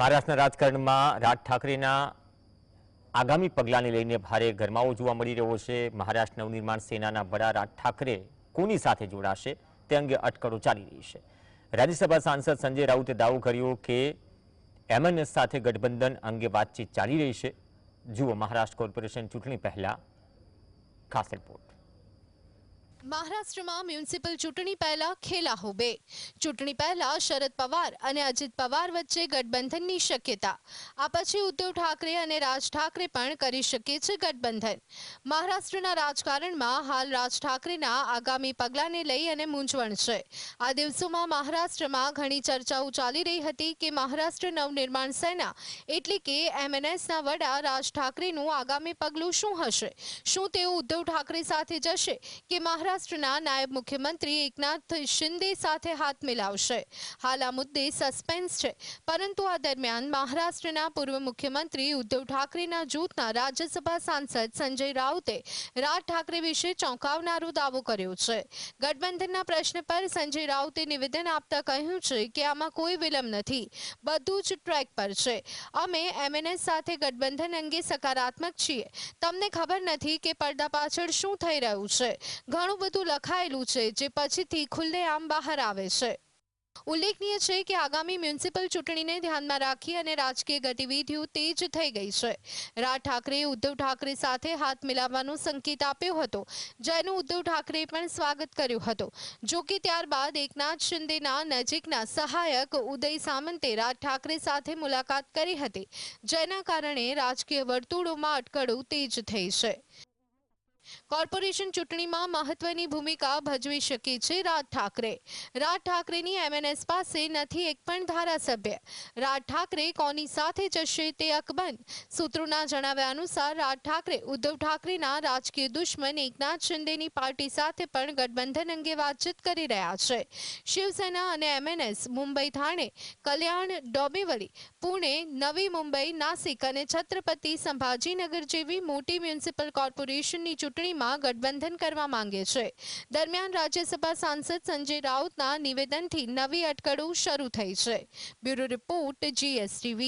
મહારાષ્ટ્રના રાજકારણમાં રાજ ઠાકરેના આગામી પગલાંને લઈને ભારે ગરમાવો જોવા મળી રહ્યો છે। મહારાષ્ટ્ર નવનિર્માણ સેનાના વડા રાજ ઠાકરે કોની સાથે જોડાશે તે અંગે અટકળો ચાલી રહી છે। રાજ્યસભા સાંસદ સંજય રાઉતે દાવો કર્યો કે એમએનએસ સાથે ગઠબંધન અંગે વાતચીત ચાલી રહી છે। જુઓ મહારાષ્ટ્ર કોર્પોરેશન ચૂંટણી પહેલા ખાસ રિપોર્ટ। महाराष्ट्र में म्युनिसिपल चूंटणी पहला खेला होबे। चूंटणी पहला शरद पवार और अजित पवार वच्चे गठबंधन की शक्यता। आ पछी उद्धव ठाकरे और राज ठाकरे पण करी शके छे गठबंधन। महाराष्ट्रना राजकारण में हाल राज ठाकरेना आगामी पगलाने लई अने मूंझवण छे। आ दिवसोमां महाराष्ट्र में घणी चर्चाओ चाली रही हती कि महाराष्ट्र नवनिर्माण सेना एटले के एमएनएसना वडा राज ठाकरेनुं आगामी पगलुं शुं हशे। शुं तेओ उद्धव ठाकरे साथे जशे के महाराष्ट्रना नायब मुख्यमंत्री एकनाथ शिंदे साथे हाथ मिलावशे। हाल आ मुद्दे सस्पेन्स छे, परंतु आ दरमियान महाराष्ट्रना पूर्व मुख्यमंत्री उद्धव ठाकरेना जूथना राज्यसभा सांसद संजय राउते राज ठाकरे विषे चौंकावनारो दावो कर्यो छे। गठबंधनना प्रश्न पर संजय राउते निवेदन आपता कह्युं छे के आमां कोई विलंब नथी, बधुं ज ट्रेक पर छे। अमे एमएनएस साथे गठबंधन अंगे सकारात्मक छीए। तमने खबर नथी के પડદા પાછળ શું થઈ રહ્યું છે। ઘણું બધું લખાયેલું છે જે પછીથી ખુલ્લેઆમ બહાર આવે છે। ઉલ્લેખનીય છે કે આગામી મ્યુનિસિપલ ચૂંટણીને ધ્યાનમાં રાખી અને રાજકીય ગતિવિધિઓ તેજ થઈ ગઈ છે। રાજ ઠાકરેએ ઉદ્ધવ ઠાકરે સાથે હાથ મિલાવવાનો સંકેત આપ્યો હતો, જેનું ઉદ્ધવ ઠાકરેએ પણ સ્વાગત કર્યું હતું। જો કે ત્યારબાદ એકનાથ શિંદેના નજીકના સહાયક ઉદય સામંતે રાજ ઠાકરે સાથે મુલાકાત કરી હતી, જેના કારણે રાજકીય વર્તુળોમાં અટકળો તેજ થઈ છે। કોર્પોરેશન ચૂંટણીમાં મહત્વની ભૂમિકા ભજવી શકે છે રાજ ઠાકરે। રાજ ઠાકરેની એમએનએસ પાસે નથી એક પણ ધારાસભ્ય। રાજ ઠાકરે કોની સાથે જશે તે અકબંધ। સૂત્રોના જણાવ્યા અનુસાર રાજ ઠાકરે ઉદ્ધવ ઠાકરેના રાજકીય દુશ્મન એકનાથ શિંદેની પાર્ટી સાથે પણ ગઠબંધન અંગે વાતચીત કરી રહ્યા છે। શિવસેના અને એમએનએસ મુંબઈ, થાણે, કલ્યાણ, ડોંબિવલી, પુણે, નવી મુંબઈ, નાસિક અને છત્રપતિ સંભાજીનગર જેવી મોટી મ્યુનિસિપલ કોર્પોરેશનની ચૂંટણીમાં ગઠબંધન કરવા માંગે છે। દરમિયાન રાજ્યસભા સાંસદ સંજય રાઉતના નિવેદનથી નવી અટકળો શરૂ થઈ છે। Bureau report, GSTV।